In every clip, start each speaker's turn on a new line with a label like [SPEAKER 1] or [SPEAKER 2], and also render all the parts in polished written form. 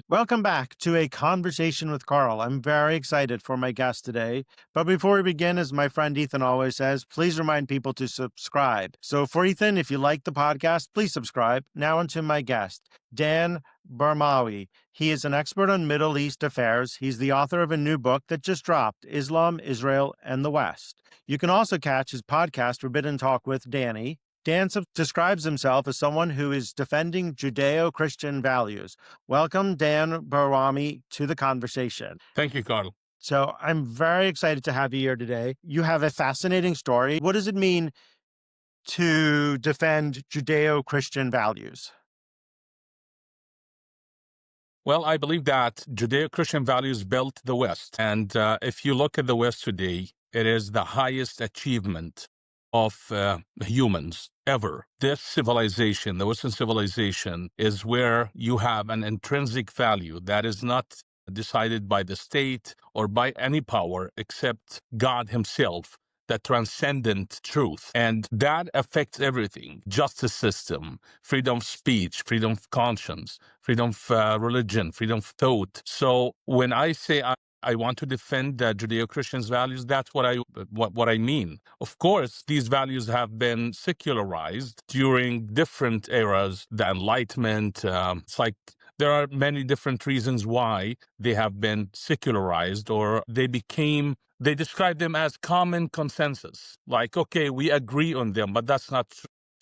[SPEAKER 1] Welcome back to a conversation with Carl. I'm very excited for my guest today. But before we begin, as my friend Ethan always says, please remind people to subscribe. So for Ethan, if you like the podcast, please subscribe. Now onto my guest, Dan Barmawi. He is an expert on Middle East affairs. He's the author of a new book that just dropped, Islam, Israel, and the West. You can also catch his podcast, Forbidden Talk with Danny. Dan describes himself as someone who is defending Judeo-Christian values. Welcome, Dan Barwami, to the conversation.
[SPEAKER 2] Thank you, Carl.
[SPEAKER 1] So I'm very excited to have you here today. You have a fascinating story. What does it mean to defend Judeo-Christian values?
[SPEAKER 2] Well, I believe that Judeo-Christian values built the West. And if you look at the West today, it is the highest achievement of humans ever. This civilization, the Western civilization, is where you have an intrinsic value that is not decided by the state or by any power except God himself, the transcendent truth. And that affects everything: justice system, freedom of speech, freedom of conscience, freedom of religion, freedom of thought. So when I say I want to defend the Judeo-Christian's values, that's what I mean. Of course, these values have been secularized during different eras, the Enlightenment. It's like there are many different reasons why they have been secularized, or they describe them as common consensus. Like, okay, we agree on them, but that's not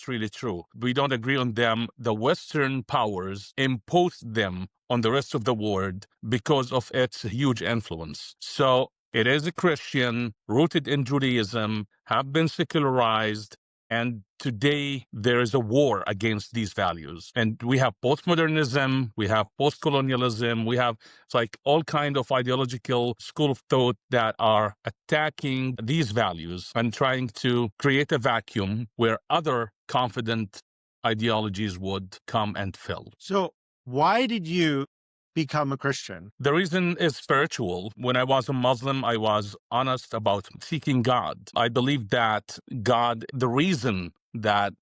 [SPEAKER 2] really true. We don't agree on them. The Western powers imposed them on the rest of the world because of its huge influence. So it is a Christian, rooted in Judaism, have been secularized, and today there is a war against these values. And we have postmodernism, we have post-colonialism, we have like all kind of ideological school of thought that are attacking these values and trying to create a vacuum where other confident ideologies would come and fill.
[SPEAKER 1] So why did you become a Christian?
[SPEAKER 2] The reason is spiritual. When I was a Muslim, I was honest about seeking God. I believe that God, the reason that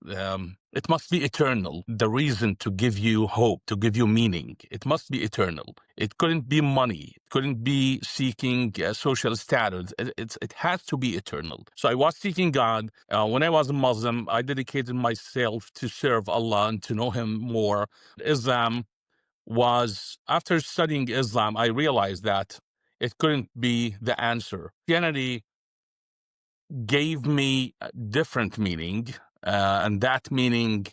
[SPEAKER 2] it must be eternal, the reason to give you hope, to give you meaning, it must be eternal. It couldn't be money. It couldn't be seeking social status. It has to be eternal. So I was seeking God. When I was a Muslim, I dedicated myself to serve Allah and to know Him more. Islam was, after studying Islam, I realized that it couldn't be the answer. Christianity gave me a different meaning, and that meaning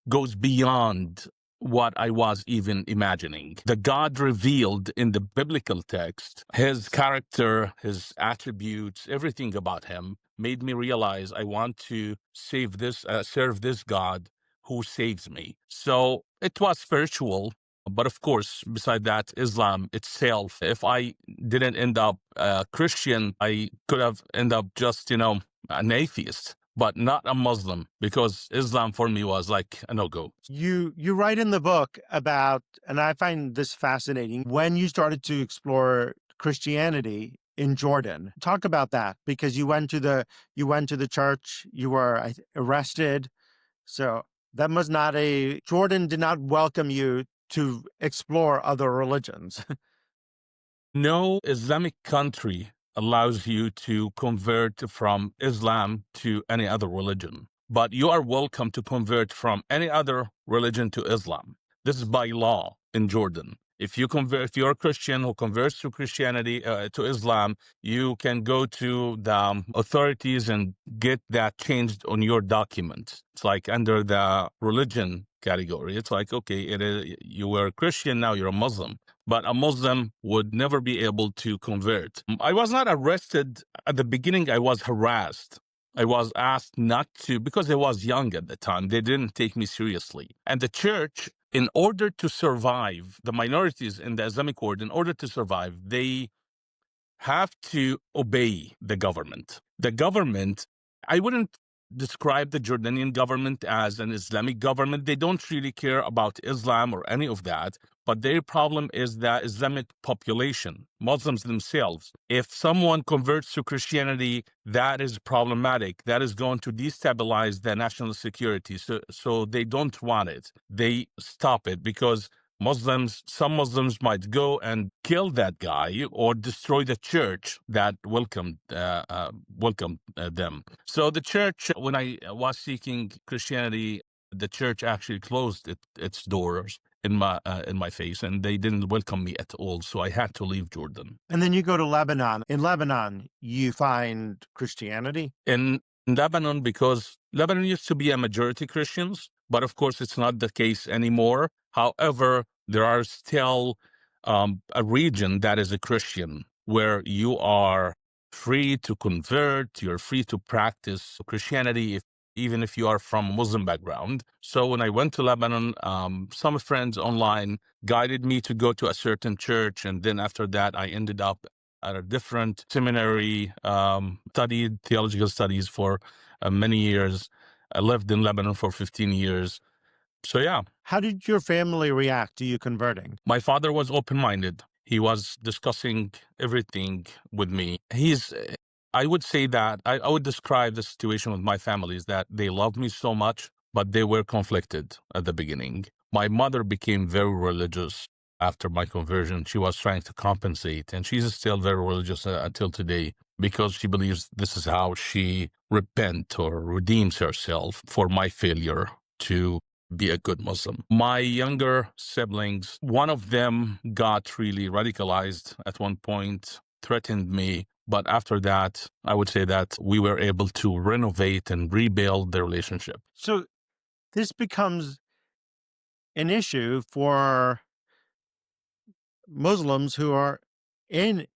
[SPEAKER 2] goes beyond what I was even imagining. The God revealed in the biblical text, his character, his attributes, everything about him made me realize I want to serve this God who saves me. So it was spiritual. But of course, beside that, Islam itself, if I didn't end up a Christian, I could have ended up just, an atheist, but not a Muslim, because Islam for me was like a no-go.
[SPEAKER 1] You write in the book about, and I find this fascinating, when you started to explore Christianity in Jordan. Talk about that, because you went to the church, you were arrested. So that was Jordan did not welcome you to explore other religions.
[SPEAKER 2] No Islamic country allows you to convert from Islam to any other religion, but you are welcome to convert from any other religion to Islam. This is by law in Jordan. If you're a Christian who converts to Christianity, to Islam, you can go to the authorities and get that changed on your document. It's like under the religion category. It's like, okay, you were a Christian, now you're a Muslim. But a Muslim would never be able to convert. I was not arrested. At the beginning, I was harassed. I was asked not to, because I was young at the time. They didn't take me seriously. And the church, in order to survive, the minorities in the Islamic world, in order to survive, they have to obey the government. The government, I wouldn't describe the Jordanian government as an Islamic government. They don't really care about Islam or any of that, but their problem is the Islamic population, Muslims themselves. If someone converts to Christianity, that is problematic. That is going to destabilize the national security. So they don't want it. They stop it because Some Muslims might go and kill that guy or destroy the church that welcomed them. So the church, when I was seeking Christianity, the church actually closed its doors in my face, and they didn't welcome me at all. So I had to leave Jordan.
[SPEAKER 1] And then you go to Lebanon. In Lebanon, you find Christianity.
[SPEAKER 2] In Lebanon, because Lebanon used to be a majority Christians, but of course it's not the case anymore. However, there are still a region that is a Christian where you are free to convert, you're free to practice Christianity, even if you are from a Muslim background. So when I went to Lebanon, some friends online guided me to go to a certain church, and then after that, I ended up at a different seminary, studied theological studies for many years. I lived in Lebanon for 15 years. So, yeah.
[SPEAKER 1] How did your family react to you converting?
[SPEAKER 2] My father was open-minded. He was discussing everything with me. I would say that I would describe the situation with my family is that they loved me so much, but they were conflicted at the beginning. My mother became very religious after my conversion. She was trying to compensate, and she's still very religious until today because she believes this is how she repent or redeems herself for my failure to be a good Muslim. My younger siblings, one of them got really radicalized at one point, threatened me. But after that, I would say that we were able to renovate and rebuild the relationship.
[SPEAKER 1] So this becomes an issue for Muslims in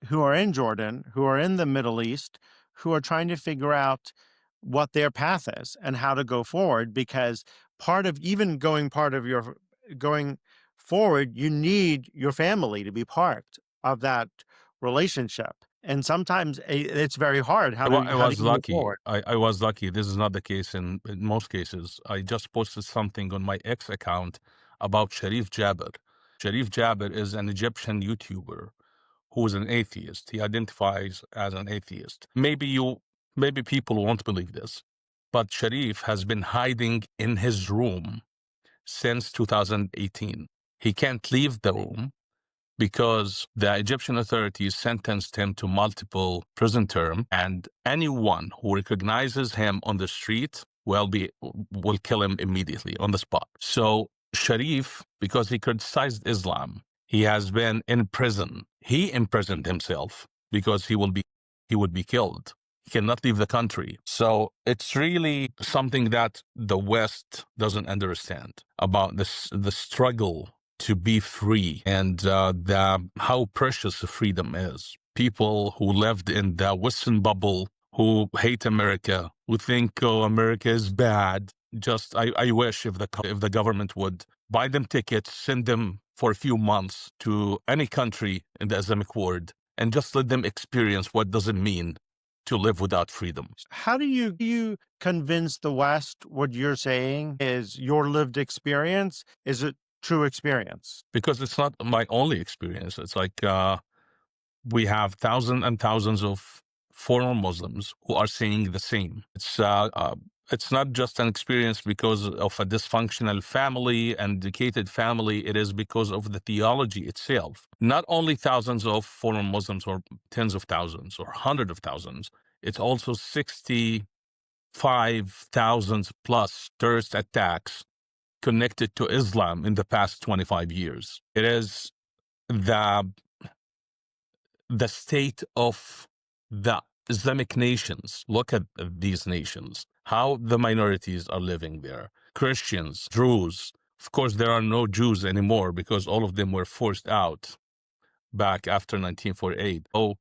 [SPEAKER 1] who are in Jordan, who are in the Middle East, who are trying to figure out what their path is and how to go forward, because going forward, you need your family to be part of that relationship. And sometimes it's very hard.
[SPEAKER 2] I
[SPEAKER 1] How do
[SPEAKER 2] was
[SPEAKER 1] you move
[SPEAKER 2] lucky.
[SPEAKER 1] forward?
[SPEAKER 2] I was lucky. This is not the case in most cases. I just posted something on my X account about Sharif Jabir. Sharif Jabir is an Egyptian YouTuber who is an atheist. He identifies as an atheist. Maybe people won't believe this, but Sharif has been hiding in his room since 2018. He can't leave the room because the Egyptian authorities sentenced him to multiple prison term, and anyone who recognizes him on the street will kill him immediately on the spot. So Sharif, because he criticized Islam, he has been in prison. He imprisoned himself because he would be killed. He cannot leave the country. So it's really something that the West doesn't understand about the struggle to be free and how precious freedom is. People who lived in the Western bubble, who hate America, who think, oh, America is bad. I wish if the government would buy them tickets, send them for a few months to any country in the Islamic world, and just let them experience what does it mean to live without freedom.
[SPEAKER 1] How do you convince the West what you're saying is your lived experience? Is it true experience?
[SPEAKER 2] Because it's not my only experience. It's like we have thousands and thousands of foreign Muslims who are saying the same. It's not just an experience because of a dysfunctional family and educated family. It is because of the theology itself. Not only thousands of foreign Muslims or tens of thousands or hundreds of thousands, it's also 65,000 plus terrorist attacks connected to Islam in the past 25 years. It is the state of the Islamic nations. Look at these nations, how the minorities are living there. Christians, Druze. Of course, there are no Jews anymore because all of them were forced out back after 1948. Oh,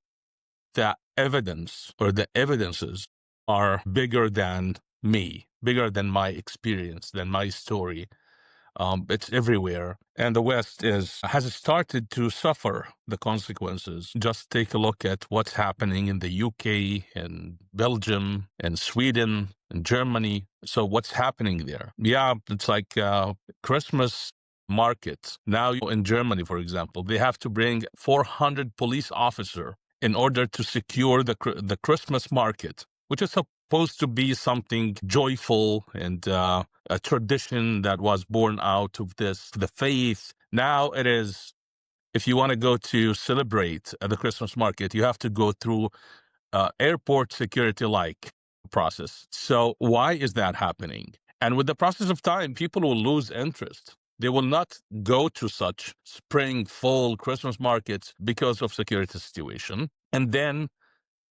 [SPEAKER 2] the evidence or the evidences are bigger than me, bigger than my experience, than my story. It's everywhere. And the West has started to suffer the consequences. Just take a look at what's happening in the UK and Belgium and Sweden and Germany. So what's happening there? Yeah, it's like Christmas markets. Now in Germany, for example, they have to bring 400 police officers in order to secure the Christmas market, which is supposed to be something joyful and a tradition that was born out of the faith, Now it is, if you want to go to celebrate the Christmas market, you have to go through airport security like process. So why is that happening? And with the process of time, people will lose interest. They will not go to such spring, fall, Christmas markets because of security situation. And then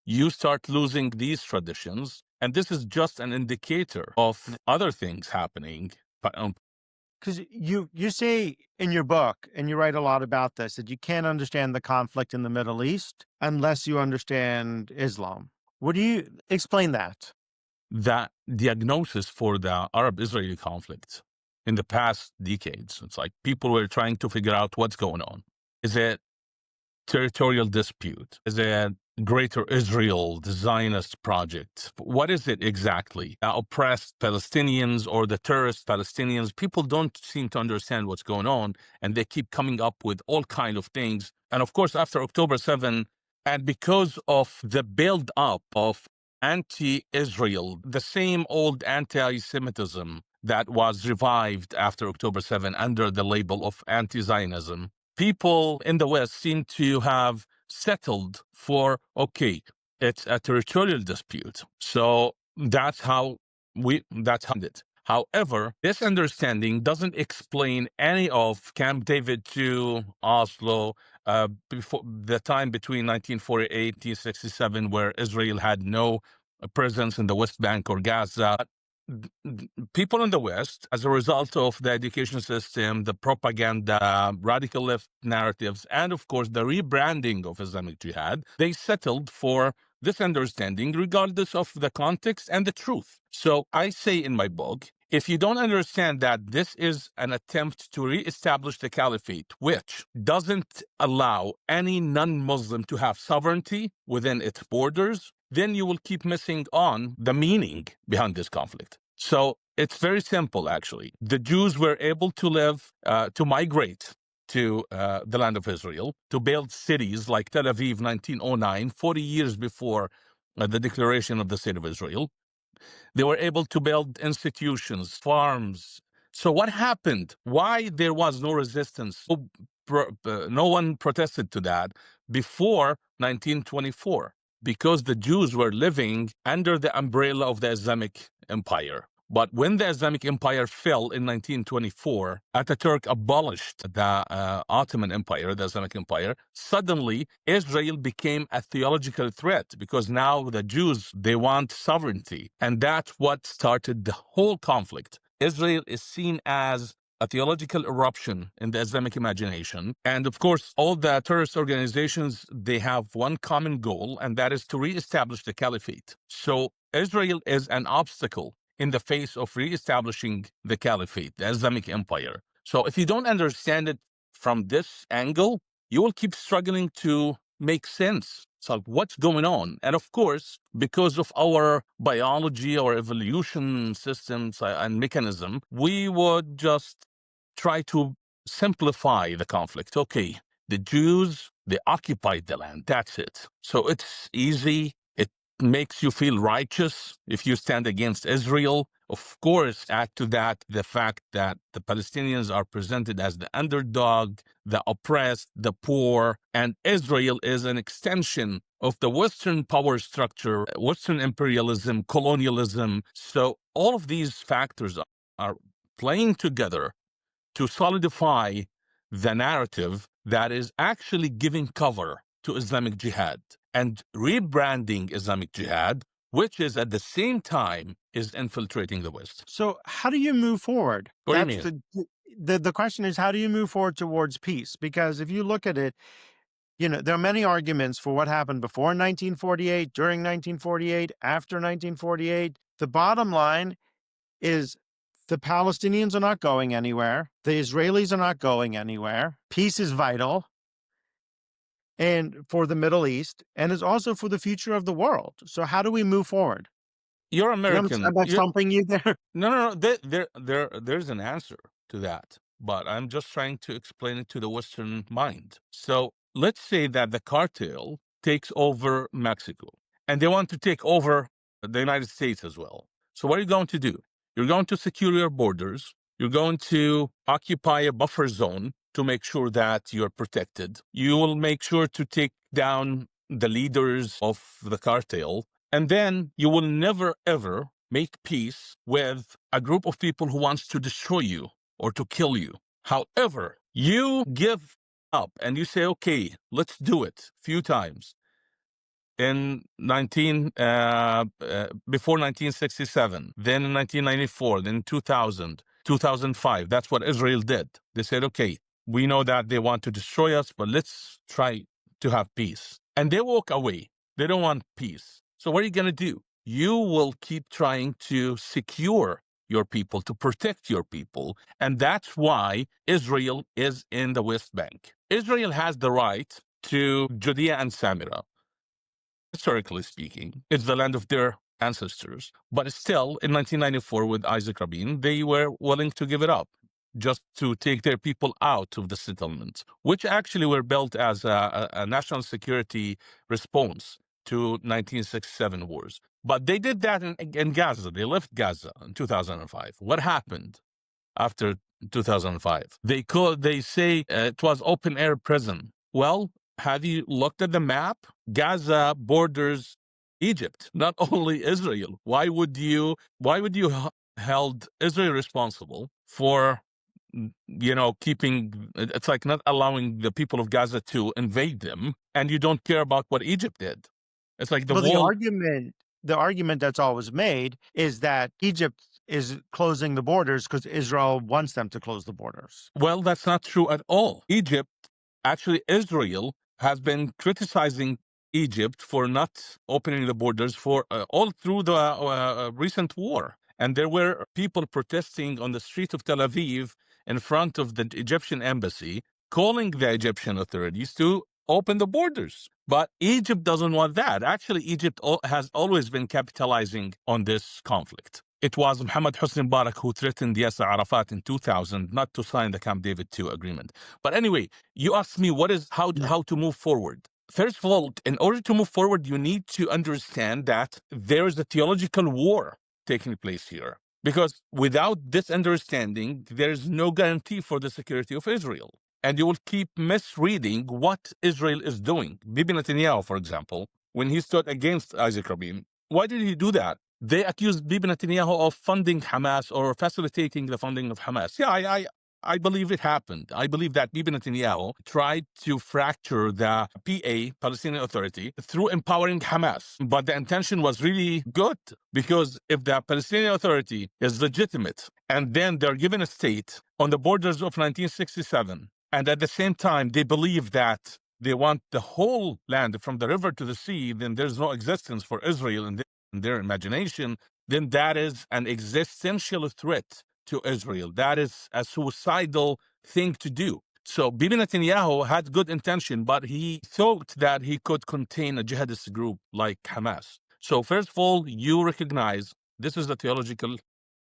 [SPEAKER 2] you start losing these traditions. And this is just an indicator of other things happening.
[SPEAKER 1] Because you say in your book, and you write a lot about this, that you can't understand the conflict in the Middle East unless you understand Islam. What do you explain that?
[SPEAKER 2] That diagnosis for the Arab-Israeli conflict in the past decades, it's like people were trying to figure out what's going on. Is it territorial dispute? Is it Greater Israel, the Zionist project? What is it exactly? Oppressed Palestinians or the terrorist Palestinians? People don't seem to understand what's going on, and they keep coming up with all kind of things. And of course, after October 7, and because of the build-up of anti-Israel, the same old anti-Semitism that was revived after October 7 under the label of anti-Zionism, people in the West seem to have settled for, okay, it's a territorial dispute. So that's how it. However, this understanding doesn't explain any of Camp David to Oslo, before the time between 1948 and 1967, where Israel had no presence in the West Bank or Gaza. People in the West, as a result of the education system, the propaganda, radical left narratives, and of course the rebranding of Islamic Jihad, they settled for this understanding regardless of the context and the truth. So I say in my book, if you don't understand that this is an attempt to reestablish the caliphate, which doesn't allow any non-Muslim to have sovereignty within its borders, then you will keep missing on the meaning behind this conflict. So it's very simple, actually. The Jews were able to to migrate to the land of Israel, to build cities like Tel Aviv, 1909, 40 years before the declaration of the State of Israel. They were able to build institutions, farms. So what happened? Why there was no resistance? No one protested to that before 1924, because the Jews were living under the umbrella of the Islamic Empire. But when the Islamic Empire fell in 1924, Ataturk abolished the Ottoman Empire, the Islamic Empire. Suddenly, Israel became a theological threat because now the Jews, they want sovereignty. And that's what started the whole conflict. Israel is seen as a theological eruption in the Islamic imagination. And of course, all the terrorist organizations, they have one common goal, and that is to reestablish the caliphate. So Israel is an obstacle in the face of reestablishing the caliphate, the Islamic Empire. So if you don't understand it from this angle, you will keep struggling to make sense. So what's going on? And of course, because of our biology or evolution systems and mechanism, we would just try to simplify the conflict. Okay, the Jews, they occupied the land. That's it. So it's easy. It makes you feel righteous if you stand against Israel. Of course, add to that the fact that the Palestinians are presented as the underdog, the oppressed, the poor, and Israel is an extension of the Western power structure, Western imperialism, colonialism. So all of these factors are playing together to solidify the narrative that is actually giving cover to Islamic Jihad and rebranding Islamic Jihad, which is at the same time is infiltrating the West.
[SPEAKER 1] So how do you move forward?
[SPEAKER 2] What do you
[SPEAKER 1] That's
[SPEAKER 2] mean?
[SPEAKER 1] the question is, how do you move forward towards peace? Because if you look at it, there are many arguments for what happened before 1948, during 1948, after 1948. The bottom line is the Palestinians are not going anywhere. The Israelis are not going anywhere. Peace is vital and for the Middle East, and is also for the future of the world. So how do we move forward?
[SPEAKER 2] You're
[SPEAKER 1] You
[SPEAKER 2] American.
[SPEAKER 1] understand by stumping you there?
[SPEAKER 2] No. There's an answer to that, but I'm just trying to explain it to the Western mind. So let's say that the cartel takes over Mexico, and they want to take over the United States as well. So what are you going to do? You're going to secure your borders. You're going to occupy a buffer zone to make sure that you're protected. You will make sure to take down the leaders of the cartel. And then you will never, ever make peace with a group of people who wants to destroy you or to kill you. However, you give up and you say, okay, let's do it a few times in before 1967, then in 1994, then 2000, 2005. That's what Israel did. They said, okay, we know that they want to destroy us, but let's try to have peace. And they walk away. They don't want peace. So what are you going to do? You will keep trying to secure your people, to protect your people. And that's why Israel is in the West Bank. Israel has the right to Judea and Samaria. Historically speaking, it's the land of their ancestors. But still, in 1994, with Isaac Rabin, they were willing to give it up just to take their people out of the settlements, which actually were built as a national security response to 1967 wars. But they did that in Gaza. They left Gaza in 2005. What happened after 2005? They say it was open air prison. Well, have you looked at the map? Gaza borders Egypt, not only Israel. Held Israel responsible for keeping, it's like not allowing the people of Gaza to invade them, and you don't care about what Egypt did. It's like the
[SPEAKER 1] Well,
[SPEAKER 2] wall.
[SPEAKER 1] the argument that's always made is that Egypt is closing the borders because Israel wants them to close the borders.
[SPEAKER 2] Well, that's not true at all. Actually, Israel has been criticizing Egypt for not opening the borders for all through the recent war. And there were people protesting on the street of Tel Aviv in front of the Egyptian embassy, calling the Egyptian authorities to open the borders. But Egypt doesn't want that. Actually, Egypt has always been capitalizing on this conflict. It was Mohammed Hosni Mubarak who threatened Yasser Arafat in 2000 not to sign the Camp David II agreement. But anyway, you asked me how to move forward. First of all, in order to move forward, you need to understand that there is a theological war taking place here. Because without this understanding, there's no guarantee for the security of Israel. And you will keep misreading what Israel is doing. Bibi Netanyahu, for example, when he stood against Isaac Rabin, why did he do that? They accused Bibi Netanyahu of funding Hamas or facilitating the funding of Hamas. Yeah, I believe it happened. I believe that Bibi Netanyahu tried to fracture the PA, Palestinian Authority, through empowering Hamas. But the intention was really good, because if the Palestinian Authority is legitimate and then they're given a state on the borders of 1967, and at the same time they believe that they want the whole land from the river to the sea, then there's no existence for Israel in their imagination, then that is an existential threat to Israel. That is a suicidal thing to do. So Bibi Netanyahu had good intention, but he thought that he could contain a jihadist group like Hamas. So first of all, you recognize this is a theological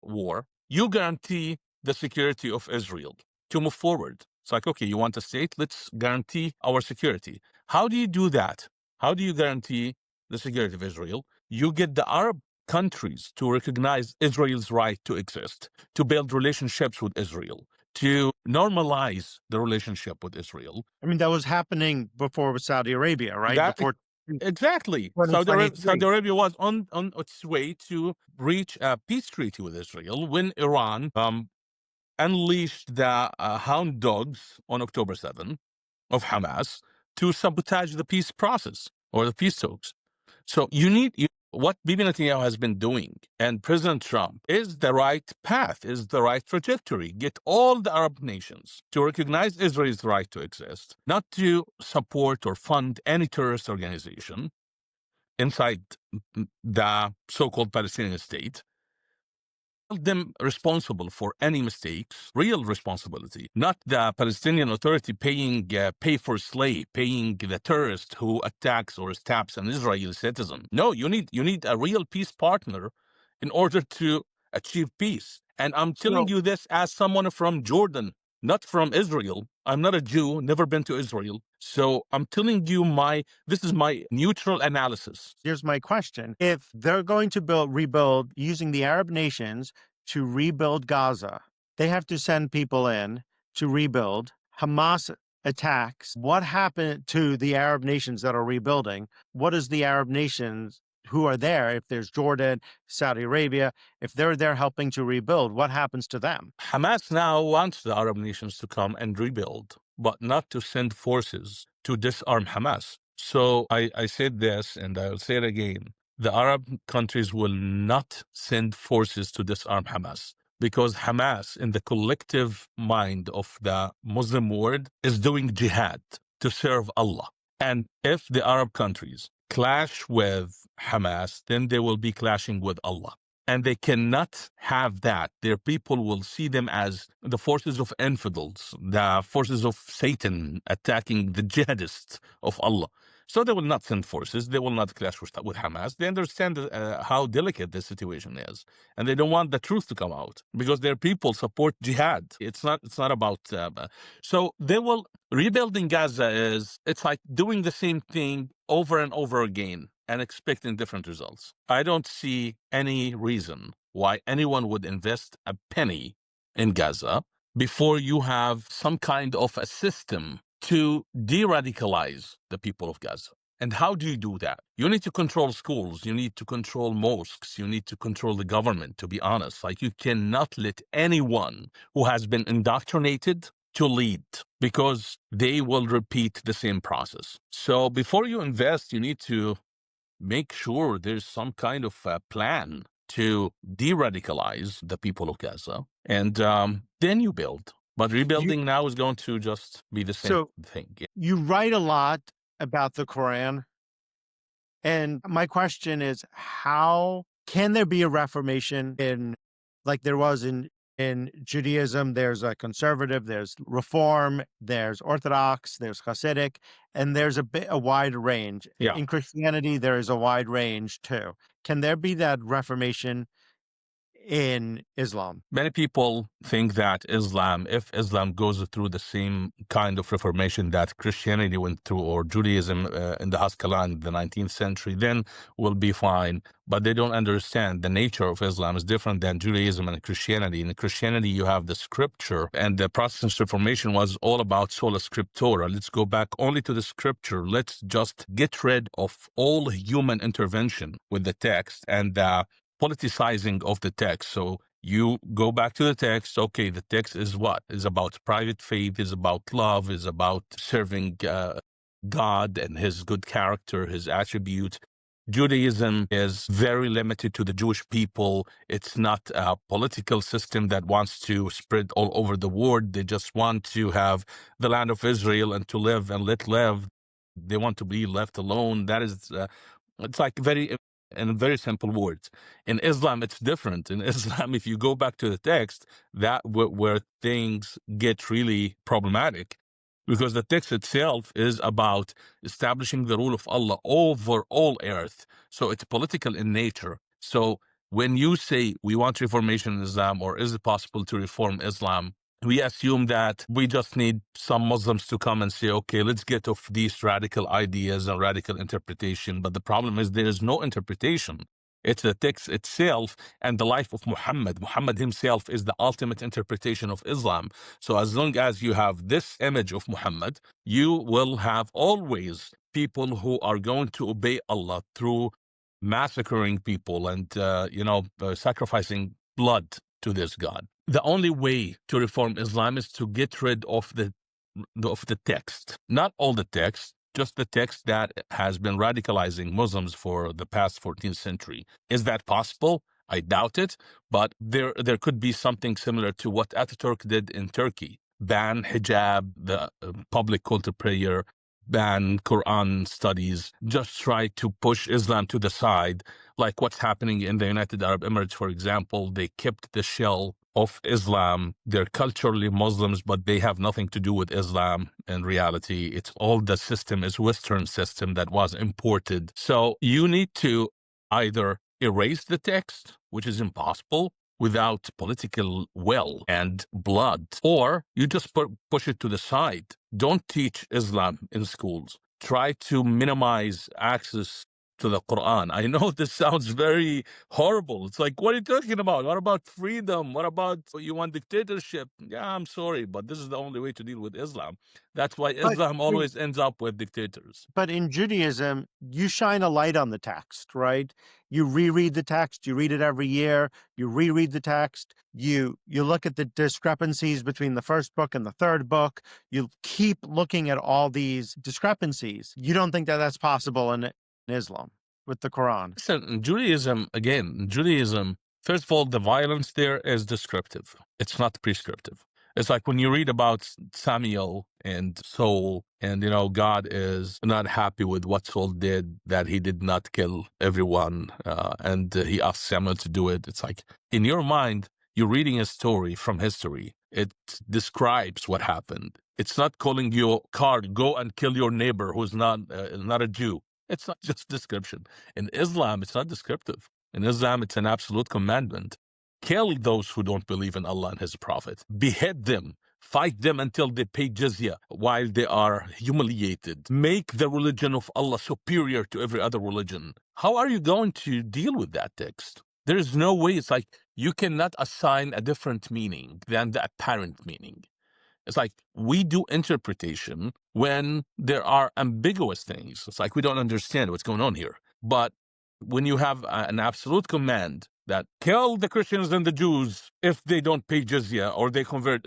[SPEAKER 2] war. You guarantee the security of Israel to move forward. It's like, okay, you want a state? Let's guarantee our security. How do you do that? How do you guarantee the security of Israel? You get the Arab countries to recognize Israel's right to exist, to build relationships with Israel, to normalize the relationship with Israel.
[SPEAKER 1] I mean, that was happening before with Saudi Arabia, right?
[SPEAKER 2] That
[SPEAKER 1] Before
[SPEAKER 2] exactly.
[SPEAKER 1] 2023.
[SPEAKER 2] Saudi Arabia was on its way to reach a peace treaty with Israel when Iran unleashed the hound dogs on October 7 of Hamas to sabotage the peace process or the peace talks. So what Bibi Netanyahu has been doing and President Trump is the right path, is the right trajectory. Get all the Arab nations to recognize Israel's right to exist, not to support or fund any terrorist organization inside the so-called Palestinian state. Them responsible for any mistakes, real responsibility, not the Palestinian Authority paying pay for slave, paying the terrorist who attacks or stabs an Israeli citizen. No, you need a real peace partner in order to achieve peace. And I'm telling
[SPEAKER 1] So
[SPEAKER 2] you this as someone from Jordan, not from Israel. I'm not a Jew, never been to Israel. So I'm telling you this is my neutral analysis.
[SPEAKER 1] here's my question. If they're going to rebuild using the Arab nations to rebuild Gaza, they have to send people in to rebuild. Hamas attacks, what happened to the Arab nations that are rebuilding? What is the Arab nations who are there, if there's Jordan, Saudi Arabia, if they're there helping to rebuild, what happens to them?
[SPEAKER 2] Hamas now wants the Arab nations to come and rebuild, but not to send forces to disarm Hamas. So I said this, and I'll say it again. The Arab countries will not send forces to disarm Hamas, because Hamas, in the collective mind of the Muslim world, is doing jihad to serve Allah. And if the Arab countries clash with Hamas, then they will be clashing with Allah. And they cannot have that. Their people will see them as the forces of infidels, the forces of Satan attacking the jihadists of Allah. So they will not send forces. They will not clash with Hamas. They understand how delicate the situation is, and they don't want the truth to come out because their people support jihad. It's not. It's not about. So they will rebuilding Gaza is. It's like doing the same thing over and over again and expecting different results. I don't see any reason why anyone would invest a penny in Gaza before you have some kind of a system to de-radicalize the people of Gaza. And how do you do that? You need to control schools. You need to control mosques. You need to control the government, to be honest. Like, you cannot let anyone who has been indoctrinated to lead, because they will repeat the same process. So before you invest, you need to make sure there's some kind of plan to de-radicalize the people of Gaza, and then you build. But
[SPEAKER 1] You
[SPEAKER 2] rebuilding now is going to just be the same
[SPEAKER 1] so
[SPEAKER 2] thing.
[SPEAKER 1] you write a lot about the Quran, and my question is, how can there be a reformation in, like there was in Judaism? There's a conservative, there's Reform, there's Orthodox, there's Hasidic, and there's a wide range.
[SPEAKER 2] Yeah.
[SPEAKER 1] In Christianity, there is a wide range too. Can there be that reformation in Islam?
[SPEAKER 2] Many people think that Islam, if Islam goes through the same kind of reformation that Christianity went through, or Judaism in the Haskalah in the 19th century, then we'll be fine. But they don't understand the nature of Islam is different than Judaism and Christianity. In Christianity, you have the scripture, and the Protestant Reformation was all about sola scriptura. Let's go back only to the scripture. Let's just get rid of all human intervention with the text and the politicizing of the text. So you go back to the text. Okay, the text is what? Is about private faith, is about love, is about serving God and his good character, his attributes. Judaism is very limited to the Jewish people. It's not a political system that wants to spread all over the world. They just want to have the land of Israel and to live and let live. They want to be left alone. That is, it's like very, in very simple words. In Islam, it's different. In Islam, if you go back to the text, that where things get really problematic, because the text itself is about establishing the rule of Allah over all earth. So it's political in nature. So when you say we want reformation in Islam, or is it possible to reform Islam, we assume that we just need some Muslims to come and say, okay, let's get off these radical ideas and radical interpretation. But the problem is there is no interpretation. It's the text itself and the life of Muhammad. Muhammad himself is the ultimate interpretation of Islam. So as long as you have this image of Muhammad, you will have always people who are going to obey Allah through massacring people and, sacrificing blood to this God. The only way to reform Islam is to get rid of the text, not all the text, just the text that has been radicalizing Muslims for the past 14th century. Is that possible? I doubt it, but there could be something similar to what Ataturk did in Turkey. Ban hijab, the public call to prayer, ban Quran studies, just try to push Islam to the side, like what's happening in the United Arab Emirates, for example. They kept the shell of Islam. They're culturally Muslims, but they have nothing to do with Islam in reality. It's all the system is Western system that was imported. So you need to either erase the text, which is impossible without political will and blood, or you just push it to the side. Don't teach Islam in schools. Try to minimize access to the Quran. I know this sounds very horrible. It's like, what are you talking about? What about freedom? What about you want dictatorship? Yeah, I'm sorry, but this is the only way to deal with Islam. That's why
[SPEAKER 1] But
[SPEAKER 2] Islam always ends up with dictators.
[SPEAKER 1] But in Judaism, you shine a light on the text, right? You reread the text, you read it every year, you reread the text, you look at the discrepancies between the first book and the third book. You keep looking at all these discrepancies. You don't think that that's possible in Islam with the Quran?
[SPEAKER 2] Listen, in Judaism, again, in Judaism, first of all, the violence there is descriptive. It's not prescriptive. It's like when you read about Samuel and Saul, and God is not happy with what Saul did, that he did not kill everyone, and he asked Samuel to do it. It's like in your mind, you're reading a story from history. It describes what happened. It's not calling you, card, go and kill your neighbor who's not a Jew. It's not just description. In Islam, it's not descriptive. In Islam, it's an absolute commandment. Kill those who don't believe in Allah and His Prophet. Behead them. Fight them until they pay jizya while they are humiliated. Make the religion of Allah superior to every other religion. How are you going to deal with that text? There is no way. It's like you cannot assign a different meaning than the apparent meaning. It's like we do interpretation when there are ambiguous things. It's like we don't understand what's going on here. But when you have an absolute command that kill the Christians and the Jews if they don't pay jizya or they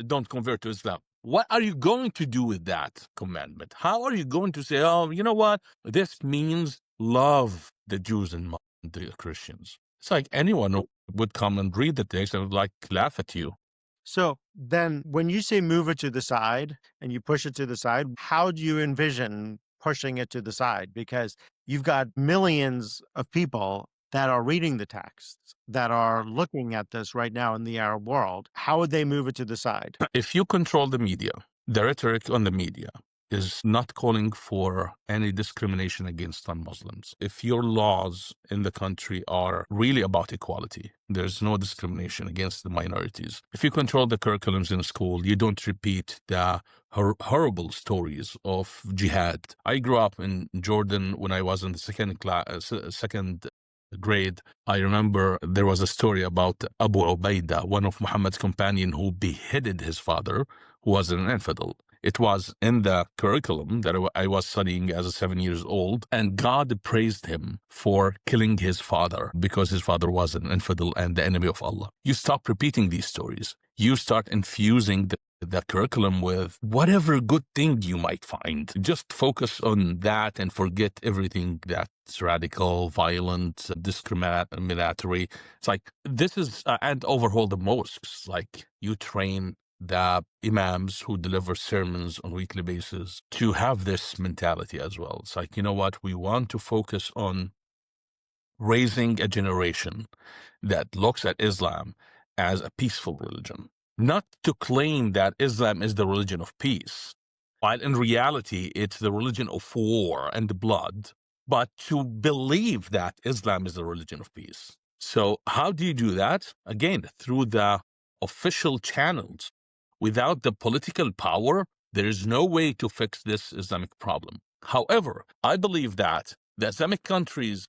[SPEAKER 2] don't convert to Islam, what are you going to do with that commandment? How are you going to say, oh, you know what? This means love the Jews and the Christians. It's like anyone who would come and read the text and would like laugh at you.
[SPEAKER 1] So then when you say move it to the side and you push it to the side, how do you envision pushing it to the side? Because you've got millions of people that are reading the texts, that are looking at this right now in the Arab world. How would they move it to the side?
[SPEAKER 2] If you control the media, the rhetoric on the media is not calling for any discrimination against non-Muslims. If your laws in the country are really about equality, there's no discrimination against the minorities. If you control the curriculums in school, you don't repeat the horrible stories of jihad. I grew up in Jordan when I was in the second grade. I remember there was a story about Abu Ubaidah, one of Muhammad's companions who beheaded his father, who was an infidel. It was in the curriculum that I was studying as a 7 years old, and God praised him for killing his father because his father was an infidel and the enemy of Allah. You stop repeating these stories. You start infusing the curriculum with whatever good thing you might find. Just focus on that and forget everything that's radical, violent, discriminatory. It's like this is, and overhaul the mosques. Like you train the imams who deliver sermons on a weekly basis to have this mentality as well. It's like, you know what? We want to focus on raising a generation that looks at Islam as a peaceful religion, not to claim that Islam is the religion of peace, while in reality, it's the religion of war and blood, but to believe that Islam is the religion of peace. So how do you do that? Again, through the official channels. Without the political power, there is no way to fix this Islamic problem. However, I believe that the Islamic countries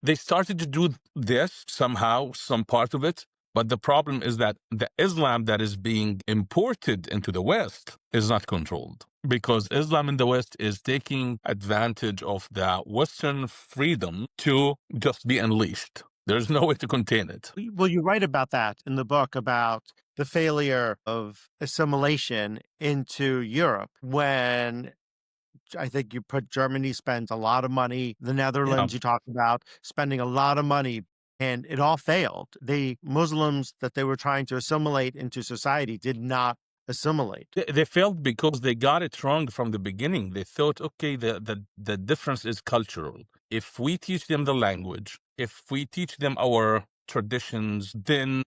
[SPEAKER 2] they started to do this somehow, some part of it, but the problem is that the Islam that is being imported into the West is not controlled, because Islam in the West is taking advantage of the Western freedom to just be unleashed. There's no way to contain it.
[SPEAKER 1] Well, you write about that in the book about the failure of assimilation into Europe when I think you put Germany spent a lot of money. The Netherlands you talked about spending a lot of money, and it all failed. The Muslims that they were trying to assimilate into society did not assimilate.
[SPEAKER 2] They failed because they got it wrong from the beginning. They thought, okay, the difference is cultural. If we teach them the language, if we teach them our traditions, then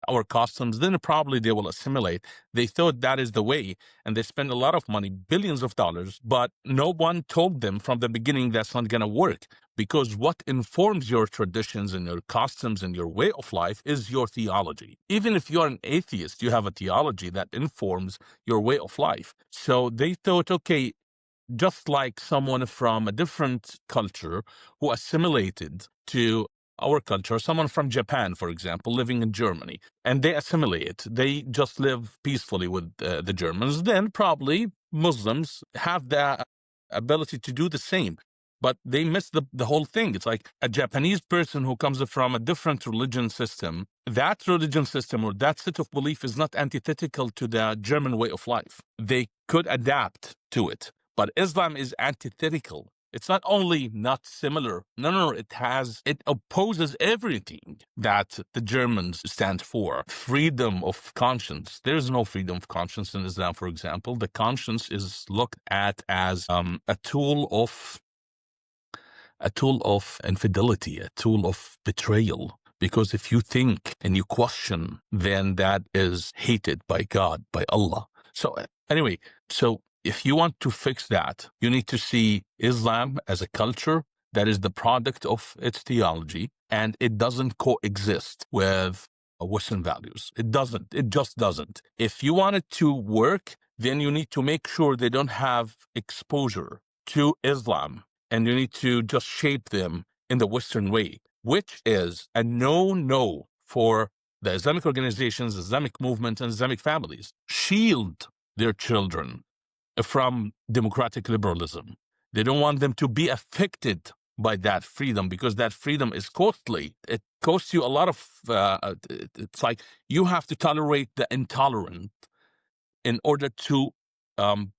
[SPEAKER 2] our customs, then probably they will assimilate. They thought that is the way, and they spend a lot of money, billions of dollars, but no one told them from the beginning that's not going to work, because what informs your traditions and your customs and your way of life is your theology. Even if you're an atheist, you have a theology that informs your way of life. So they thought, okay, just like someone from a different culture who assimilated to our culture, someone from Japan, for example, living in Germany, and they assimilate, they just live peacefully with the Germans, then probably Muslims have the ability to do the same. But they miss the whole thing. It's like a Japanese person who comes from a different religion system. That religion system or that set of belief is not antithetical to the German way of life. They could adapt to it. But Islam is antithetical. It's not only not similar. No, no, no. It opposes everything that the Germans stand for. Freedom of conscience. There's no freedom of conscience in Islam, for example. The conscience is looked at as a tool of infidelity, a tool of betrayal. Because if you think and you question, then that is hated by God, by Allah. So anyway, so if you want to fix that, you need to see Islam as a culture that is the product of its theology, and it doesn't coexist with Western values. It doesn't. It just doesn't. If you want it to work, then you need to make sure they don't have exposure to Islam, and you need to just shape them in the Western way, which is a no for the Islamic organizations, Islamic movement, and Islamic families. Shield their children from democratic liberalism. They don't want them to be affected by that freedom, because that freedom is costly. It costs you a lot of, it's like you have to tolerate the intolerant in order to um,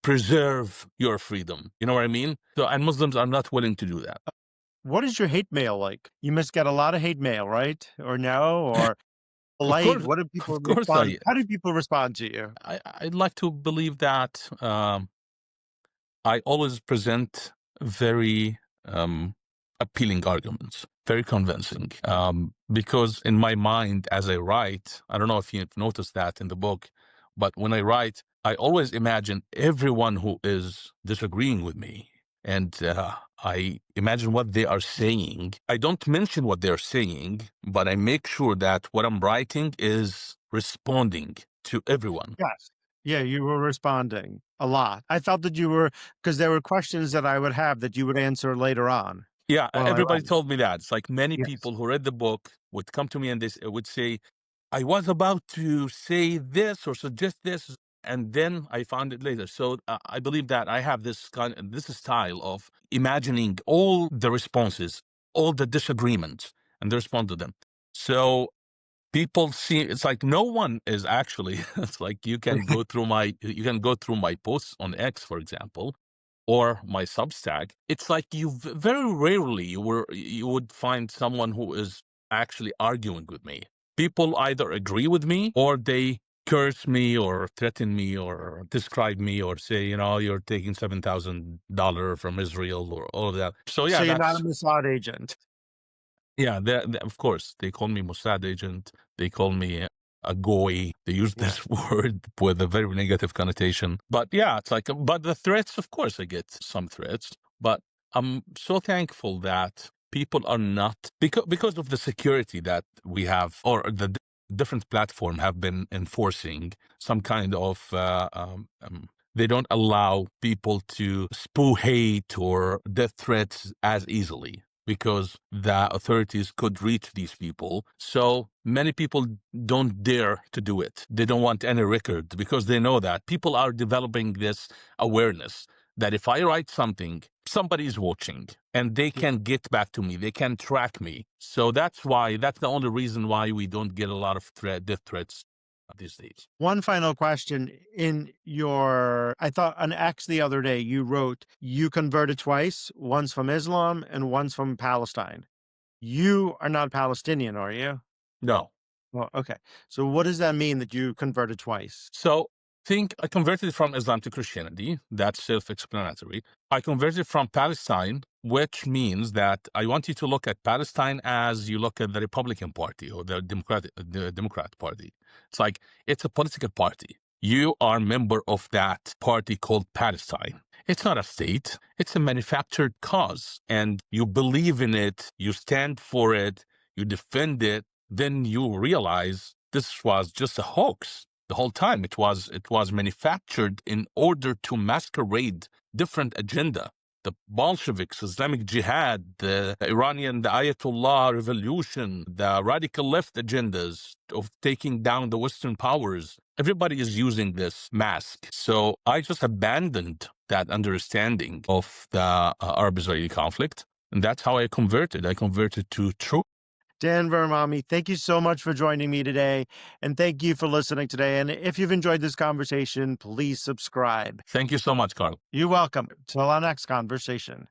[SPEAKER 2] preserve your freedom. You know what I mean? So, and Muslims are not willing to do that.
[SPEAKER 1] What is your hate mail like? You must get a lot of hate mail, right? Or no? Or
[SPEAKER 2] Of
[SPEAKER 1] polite?
[SPEAKER 2] course,
[SPEAKER 1] What do people
[SPEAKER 2] of course,
[SPEAKER 1] respond? How do people respond to you?
[SPEAKER 2] I'd like to believe that I always present very appealing arguments, very convincing. Because in my mind, as I write, I don't know if you've noticed that in the book, but when I write, I always imagine everyone who is disagreeing with me. And I imagine what they are saying. I don't mention what they're saying, but I make sure that what I'm writing is responding to everyone.
[SPEAKER 1] Yes. Yeah, you were responding a lot. I felt that you were, because there were questions that I would have that you would answer later on
[SPEAKER 2] Yeah,
[SPEAKER 1] while I
[SPEAKER 2] everybody
[SPEAKER 1] write.
[SPEAKER 2] told me that. It's like many
[SPEAKER 1] Yes.
[SPEAKER 2] people who read the book would come to me and they would say, I was about to say this or suggest this, and then I found it later. So I believe that I have this style of imagining all the responses, all the disagreements, and respond to them. So people see, it's like no one is actually, it's like you can go through my posts on X, for example, or my Substack. It's like very rarely you would find someone who is actually arguing with me. People either agree with me or they curse me or threaten me or describe me or say, you're taking $7,000 from Israel or all of that. So
[SPEAKER 1] So
[SPEAKER 2] yeah,
[SPEAKER 1] you're not a
[SPEAKER 2] that's
[SPEAKER 1] Mossad agent.
[SPEAKER 2] yeah, of course, they call me Mossad agent. They call me a goy. They use
[SPEAKER 1] Yeah.
[SPEAKER 2] this word with a very negative connotation. But yeah, it's like, but the threats, of course, I get some threats. But I'm so thankful that people are not, because of the security that we have, or the different platform have been enforcing some kind of, they don't allow people to spew hate or death threats as easily, because the authorities could reach these people. So many people don't dare to do it. They don't want any record because they know that people are developing this awareness that if I write something, somebody's watching and they
[SPEAKER 1] Yeah.
[SPEAKER 2] can get back to me. They can track me. So that's the only reason why we don't get a lot of death threats these days.
[SPEAKER 1] One final question. I thought on X the other day, you wrote you converted twice, once from Islam and once from Palestine. You are not Palestinian, are you?
[SPEAKER 2] No.
[SPEAKER 1] Well, okay. So what does that mean that you converted twice?
[SPEAKER 2] So think I converted from Islam to Christianity. That's self-explanatory. I converted from Palestine, which means that I want you to look at Palestine as you look at the Republican Party or the Democrat Party. It's like it's a political party. You are a member of that party called Palestine. It's not a state. It's a manufactured cause, and you believe in it. You stand for it. You defend it. Then you realize this was just a hoax. The whole time it was manufactured in order to masquerade different agenda. The Bolsheviks, Islamic Jihad, the Iranian, the Ayatollah revolution, the radical left agendas of taking down the Western powers. Everybody is using this mask. So I just abandoned that understanding of the Arab-Israeli conflict. And that's how I converted. I converted to truth.
[SPEAKER 1] Dan Vermami, thank you so much for joining me today. And thank you for listening today. And if you've enjoyed this conversation, please subscribe.
[SPEAKER 2] Thank you so much, Carl.
[SPEAKER 1] You're welcome. Till our next conversation.